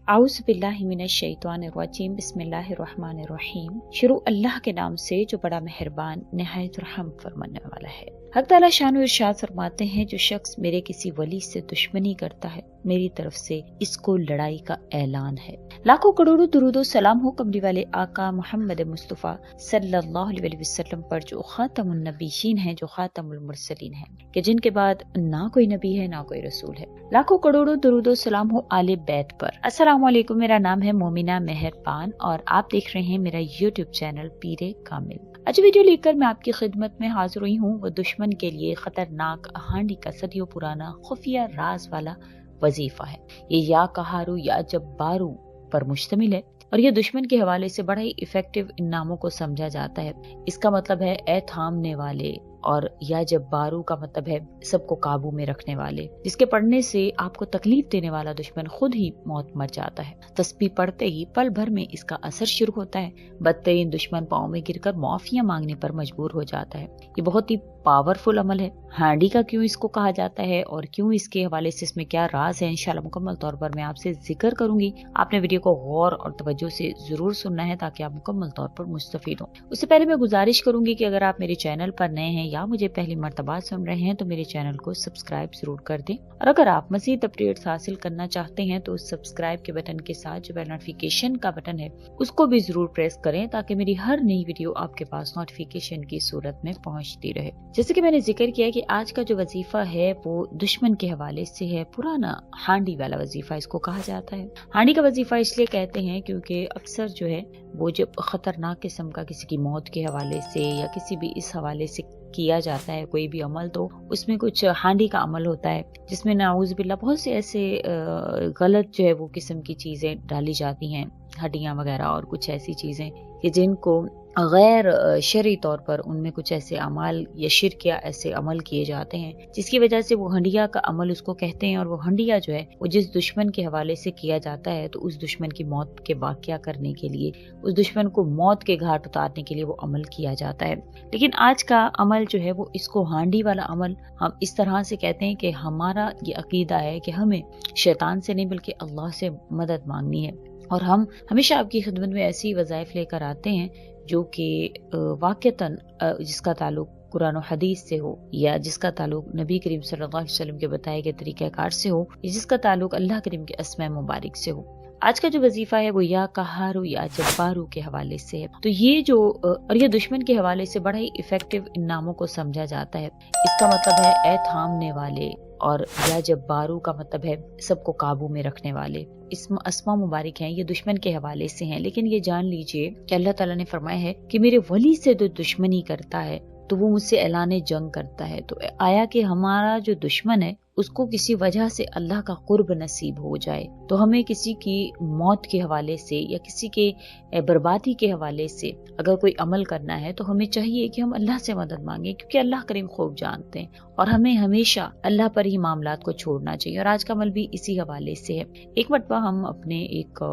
आऊज़ बिल्लाहि मिनश शैतानिर रजीम बिस्मिल्लाहिर्रहमानिर्रहीम। शुरू अल्लाह के नाम से जो बड़ा मेहरबान निहायत रहम फरमाने वाला है। हक ताला शान इरशाद फरमाते हैं, जो शख्स मेरे किसी वली से दुश्मनी करता है मेरी तरफ से इसको लड़ाई का ऐलान है। लाखों करोड़ों दुरूदो सलाम हो कमली वाले आका मोहम्मद मुस्तफ़ा सल्लल्लाहु अलैहि वसल्लम पर, जो खातमुन नबीयीन है, जो खातमुल मुरसलीन है, कि जिनके बाद ना कोई नबी है ना कोई रसूल है। लाखों करोड़ों दुरूदो सलाम हो आले बैत पर। अस्सलाम वालेकुम, मेरा नाम है मोमिना मेहरबान और आप देख रहे हैं मेरा यूट्यूब चैनल पीरे कामिल। आज वीडियो लेकर मैं आपकी खिदमत में हाजिर हुई हूँ। वो दुश्मन के लिए खतरनाक हांडी का सदियों पुराना खुफिया राज वाला वजीफा है। ये या कहारू या जब्बारू पर मुश्तमिल है और ये दुश्मन के हवाले से बड़ा ही इफेक्टिव इन नामों को समझा जाता है। इसका मतलब है ए थामने वाले, और या जब्बारू का मतलब है सबको काबू में रखने वाले, जिसके पढ़ने से आपको तकलीफ देने वाला दुश्मन खुद ही मौत मर जाता है। तस्बीह पढ़ते ही पल भर में इसका असर शुरू होता है। बदतरीन दुश्मन पाँव में गिरकर माफिया मांगने पर मजबूर हो जाता है। ये बहुत ही पावरफुल अमल है। हांडी का क्यों इसको कहा जाता है और क्यों इसके हवाले से इसमें क्या राज है, इंशाल्लाह मुकम्मल तौर पर मैं आपसे जिक्र करूंगी। आपने वीडियो को गौर और तवज्जो से जरूर सुनना है ताकि आप मुकम्मल तौर पर मुस्तफीद हो। उससे पहले मैं गुजारिश करूंगी कि अगर आप मेरे चैनल पर नए हैं या मुझे पहली मर्तबा सुन रहे हैं तो मेरे चैनल को सब्सक्राइब जरूर कर दें, और अगर आप मजीद अपडेट्स हासिल करना चाहते हैं तो उस सब्सक्राइब के बटन के साथ जो बेल नोटिफिकेशन का बटन है उसको भी जरूर प्रेस करें ताकि मेरी हर नई वीडियो आपके पास नोटिफिकेशन की सूरत में पहुंचती रहे। जैसे कि मैंने जिक्र किया कि आज का जो वजीफा है वो दुश्मन के हवाले से है। पुराना हांडी वाला वजीफा इसको कहा जाता है। हांडी का वजीफा इसलिए कहते हैं क्योंकि अक्सर जो है वो जब खतरनाक किस्म का किसी की मौत के हवाले से या किसी भी इस हवाले से किया जाता है कोई भी अमल, तो उसमें कुछ हांडी का अमल होता है जिसमें नाउज़ बिल्लाह बहुत से ऐसे गलत जो है वो किस्म की चीजें डाली जाती हैं, हड्डियां वगैरह और कुछ ऐसी चीजें कि जिनको गैर शरई तौर पर उनमें कुछ ऐसे अमाल या शिर्क या ऐसे अमल किए जाते हैं जिसकी वजह से वो हंडिया का अमल उसको कहते हैं। और वो हंडिया जो है वो जिस दुश्मन के हवाले से किया जाता है तो उस दुश्मन की मौत के वाक़या करने के लिए, उस दुश्मन को मौत के घाट उतारने के लिए वो अमल किया जाता है। लेकिन आज का अमल जो है वो इसको हांडी वाला अमल हम इस तरह से कहते हैं कि हमारा ये अकीदा है कि हमें शैतान से नहीं बल्कि अल्लाह से मदद मांगनी है, और हम हमेशा आपकी खिदमत में ऐसी वज़ाइफ लेकर आते हैं जो कि वाक़तन जिसका ताल्लुक कुरान और हदीस से हो, या जिसका ताल्लुक नबी करीम सल्लल्लाहु अलैहि वसल्लम के बताए गए तरीक़ाकार से हो, या जिसका ताल्लुक अल्लाह करीम के अस्मा मुबारक से हो। आज का जो वजीफा है वो या कहारू या जब्बारू के हवाले से है। तो ये जो और ये दुश्मन के हवाले से बड़ा ही इफेक्टिव इन नामों को समझा जाता है। इसका मतलब है ए थामने वाले, और या जब्बारू का मतलब है सबको काबू में रखने वाले। इसमें अस्मा मुबारक हैं, ये दुश्मन के हवाले से हैं। लेकिन ये जान लीजिए कि अल्लाह ताला ने फरमाया है कि मेरे वली से जो दुश्मनी करता है तो वो मुझसे ऐलाने जंग करता है। तो आया कि हमारा जो दुश्मन है उसको किसी वजह से अल्लाह का कुर्ब नसीब हो जाए तो हमें किसी की मौत के हवाले से या किसी के बर्बादी के हवाले से अगर कोई अमल करना है तो हमें चाहिए कि हम अल्लाह से मदद मांगे, क्योंकि अल्लाह करीम खूब जानते हैं और हमें हमेशा अल्लाह पर ही मामलात को छोड़ना चाहिए। और आज का अमल भी इसी हवाले से है। एक मरतबा हम अपने एक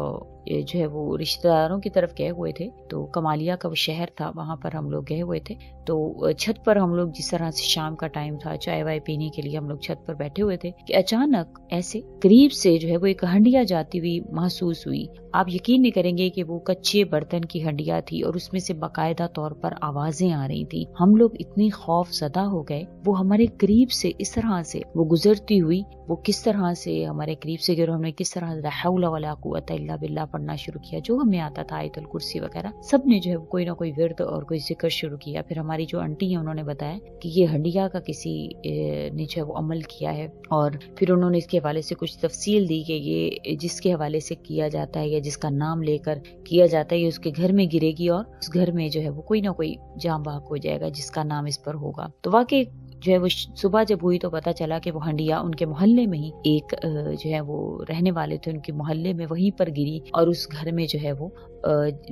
जो है वो रिश्तेदारों की तरफ गए हुए थे, तो कमालिया का वो शहर था, वहां पर हम लोग गए हुए थे। तो छत पर हम लोग जिस तरह से शाम का टाइम था, चाय वाय पीने के लिए हम लोग छत पर बैठे हुए थे कि अचानक ऐसे करीब से जो है वो एक हंडिया जाती हुई महसूस हुई। आप यकीन नहीं करेंगे कि वो कच्चे बर्तन की हंडिया थी और उसमें से बाकायदा तौर पर आवाजें आ रही थी। हम लोग इतनी खौफ ज़दा हो गए। वो हमारे करीब से इस तरह से वो गुजरती हुई, वो किस तरह से हमारे करीब से गिर, हमने किस तरह ला हौला वला कुव्वता इल्ला बिल्लाह पढ़ना शुरू किया, जो हमें आता था आयतुल कुर्सी वगैरह। सब ने जो है कोई ना कोई विर्द और कोई जिक्र शुरू किया। फिर हमारी जो आंटी है उन्होंने बताया कि ये हंडिया का किसी ने जो है वो अमल किया है, और फिर उन्होंने इसके हवाले से कुछ तफसील दी कि ये जिसके हवाले से किया जाता है या जिसका नाम लेकर किया जाता है ये उसके घर में गिरेगी और उस घर में जो है वो कोई ना कोई जाम बहक हो जाएगा जिसका नाम इस पर होगा। तो वाकई जो है वो सुबह जब हुई तो पता चला कि वो हंडिया उनके मोहल्ले में ही एक जो है वो रहने वाले थे, उनके मोहल्ले में वहीं पर गिरी और उस घर में जो है वो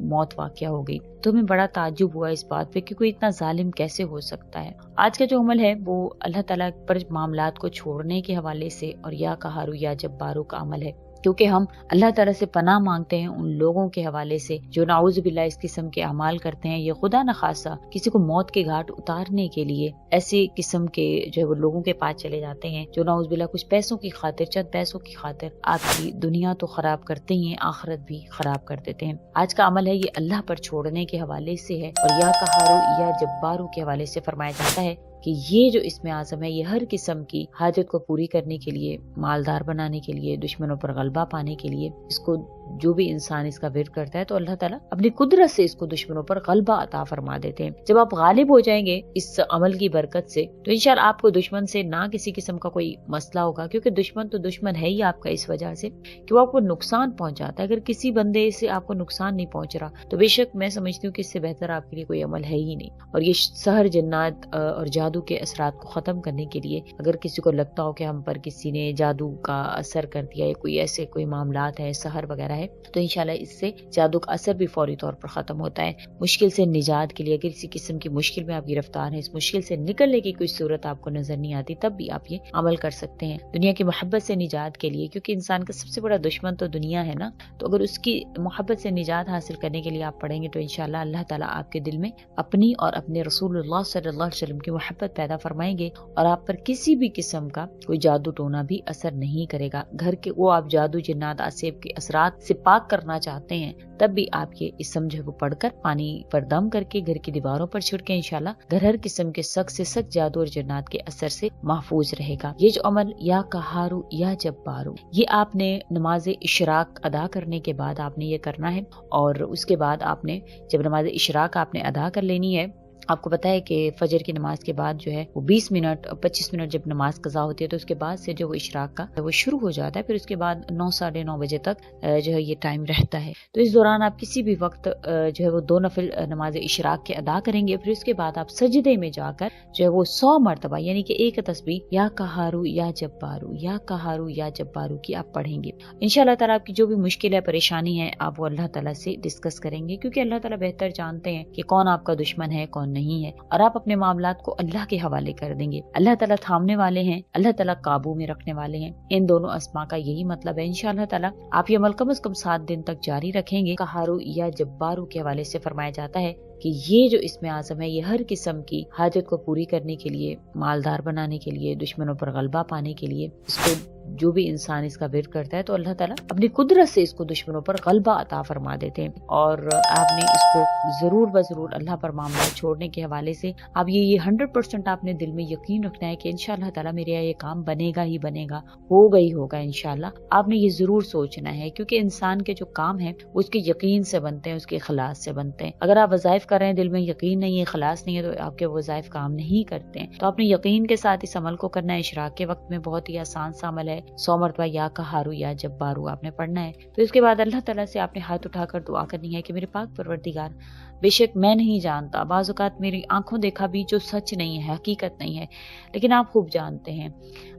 मौत वाक़या हो गई। तो हमें बड़ा ताज्जुब हुआ इस बात पे कि कोई इतना जालिम कैसे हो सकता है। आज का जो अमल है वो अल्लाह ताला पर मामलात को छोड़ने के हवाले से और या कहारू या जब्बारू का अमल है। क्योंकि हम अल्लाह ताला से पनाह मांगते हैं उन लोगों के हवाले से जो नाउज़ बिल्लाह इस किस्म के अमाल करते हैं। ये खुदा न खासा किसी को मौत के घाट उतारने के लिए ऐसे किस्म के जो है वो लोगों के पास चले जाते हैं जो नाउज़ बिल्लाह कुछ पैसों की खातिर, चंद पैसों की खातिर आपकी दुनिया तो खराब करते ही हैं, आखिरत भी खराब कर देते हैं। आज का अमल है ये अल्लाह पर छोड़ने के हवाले से है और या कहारू या जब्बारू के हवाले से फरमाया जाता है कि ये जो इसमें आज़म है ये हर किस्म की हाजत को पूरी करने के लिए, मालदार बनाने के लिए, दुश्मनों पर गलबा पाने के लिए, इसको जो भी इंसान इसका विर्द करता है तो अल्लाह ताला अपनी कुदरत से इसको दुश्मनों पर गलबा अता फरमा देते हैं। जब आप गालिब हो जाएंगे इस अमल की बरकत से तो इंशाअल्लाह आपको दुश्मन से ना किसी किस्म का कोई मसला होगा, क्योंकि दुश्मन तो दुश्मन है ही आपका इस वजह से कि वो आपको नुकसान पहुंचाता है। अगर किसी बंदे से आपको नुकसान नहीं पहुंच रहा तो बेशक मैं समझती हूँ कि इससे बेहतर आपके लिए कोई अमल है ही नहीं। और ये सहर, जन्नात और जादू के असरात को खत्म करने के लिए अगर किसी को लगता हो कि हम पर किसी ने जादू का असर कर दिया है, कोई ऐसे कोई मामलात है, सहर वगैरह है, तो इंशाल्लाह इससे जादू का असर भी फौरी तौर पर खत्म होता है। मुश्किल से निजात के लिए अगर किसी किस्म की मुश्किल में आप गिरफ्तार हैं, इस मुश्किल से निकलने की कोई सूरत आपको नजर नहीं आती, तब भी आप ये अमल कर सकते हैं दुनिया की मोहब्बत से निजात के लिए, क्योंकि इंसान का सबसे बड़ा दुश्मन तो दुनिया है ना। तो अगर उसकी मोहब्बत से निजात हासिल करने के लिए आप पढ़ेंगे तो इंशाल्लाह अल्लाह ताला आपके दिल में अपनी और अपने रसूलुल्लाह सल्लल्लाहु अलैहि वसल्लम की मोहब्बत पैदा फरमाएंगे और आप पर किसी भी किस्म का कोई जादू टोना भी असर नहीं करेगा। घर के वो आप जादू, जिन्नात, आसेब के असरात से पाक करना चाहते हैं तब भी आप ये इस समझे को पढ़कर पानी पर दम करके घर की दीवारों पर छिड़के, इंशाल्लाह घर हर किस्म के सख्त से सख्त जादू और जिन्नात के असर से महफूज रहेगा। ये जो अमल या कहारू या जब्बारू, ये आपने नमाज इशराक अदा करने के बाद आपने ये करना है और उसके बाद आपने जब नमाज इशराक आपने अदा कर लेनी है, आपको पता है कि फजर की नमाज के बाद जो है वो 20 मिनट 25 मिनट जब नमाज कज़ा होती है तो उसके बाद से जो वो इशराक का वो शुरू हो जाता है, फिर उसके बाद 9 साढ़े 9 बजे तक जो है ये टाइम रहता है। तो इस दौरान आप किसी भी वक्त जो है वो 2 नफिल नमाज इशराक के अदा करेंगे। फिर उसके बाद आप सजदे में जाकर जो है वो 100 मरतबा यानी कि एक तस्बीह या कहारू या जब्बारू, या कहारू या जब्बारू की आप पढ़ेंगे। इंशाअल्लाह ताला आपकी जो भी मुश्किल है, परेशानी है, आप वो अल्लाह ताला से डिस्कस करेंगे, क्योंकि अल्लाह ताला बेहतर जानते हैं कि कौन आपका दुश्मन है कौन नहीं है, और आप अपने मामलात को अल्लाह के हवाले कर देंगे। अल्लाह ताला थामने वाले हैं, अल्लाह ताला काबू में रखने वाले हैं। इन दोनों अस्मा का यही मतलब है। इंशाअल्लाह ताला आप ये अमल कम से कम 7 दिन तक जारी रखेंगे। कहारू या जब्बारू के हवाले से फरमाया जाता है कि ये जो इसमें आज़म है ये हर किस्म की हाजत को पूरी करने के लिए, मालदार बनाने के लिए, दुश्मनों पर गलबा पाने के लिए, इसको जो भी इंसान इसका विर्द करता है तो अल्लाह ताला अपनी कुदरत से इसको दुश्मनों पर गलबा अता फरमा देते हैं। और आपने इसको जरूर बजरूर अल्लाह पर मामला छोड़ने के हवाले से आप ये 100% आपने दिल में यकीन रखना है कि इंशाअल्लाह ताला मेरे ये काम बनेगा ही बनेगा, होगा ही होगा इंशाअल्लाह। आपने ये जरूर सोचना है, क्योंकि इंसान के जो काम है उसके यकीन से बनते हैं, उसके खलास से बनते हैं। अगर आप वज़ाइफ कर रहे हैं, दिल में यकीन नहीं है, खलास नहीं है, तो आपके वज़ाइफ काम नहीं करते हैं। तो आपने यकीन के साथ इस अमल को करना है। इशराक के वक्त में बहुत ही आसान सा अमल है। 100 मरतबा या कहारू या जब्बारू आपने पढ़ना है। तो इसके बाद अल्लाह ताला से आपने हाथ उठाकर दुआ करनी है कि मेरे पाक परवरदिगार, बेशक मैं नहीं जानता, बाज़ औक़ात मेरी आंखों देखा भी जो सच नहीं है, हकीकत नहीं है, लेकिन आप खूब जानते हैं।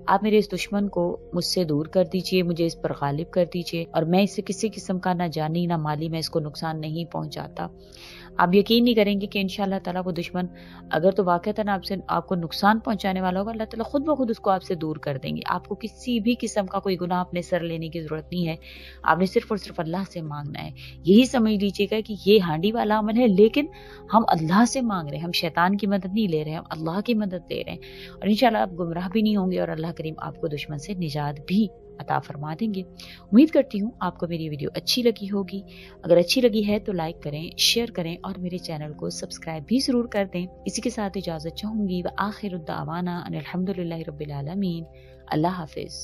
आप मेरे इस दुश्मन को मुझसे दूर कर दीजिए, मुझे इस पर गालिब कर दीजिए और मैं इससे किसी किस्म का ना जानी ना माली मैं इसको नुकसान नहीं पहुंचाता। आप यकीन नहीं करेंगे कि इंशाअल्लाह ताला वो दुश्मन अगर तो वाक़तन आपको नुकसान पहुंचाने वाला होगा, अल्लाह ताला खुद ब खुद उसको आपसे दूर कर देंगे। आपको किसी भी किस्म का कोई गुनाह अपने सर लेने की जरूरत नहीं है। आपने सिर्फ और सिर्फ अल्लाह से मांगना है। यही समझ लीजिएगा कि ये हांडी वाला अमल है, लेकिन हम अल्लाह से मांग रहे हैं, हम शैतान की मदद नहीं ले रहे हैं, हम अल्लाह की मदद ले रहे हैं। और इंशाअल्लाह आप गुमराह भी नहीं होंगे और अल्लाह करीम आपको दुश्मन से निजात भी अता फरमा देंगे। उम्मीद करती हूँ आपको मेरी वीडियो अच्छी लगी होगी। अगर अच्छी लगी है तो लाइक करें, शेयर करें और मेरे चैनल को सब्सक्राइब भी जरूर कर दें। इसी के साथ इजाजत चाहूंगी। व आखिर दावाना अनिल हम्दुलिल्लाहि रब्बिल आलमीन। अल्लाह हाफिज।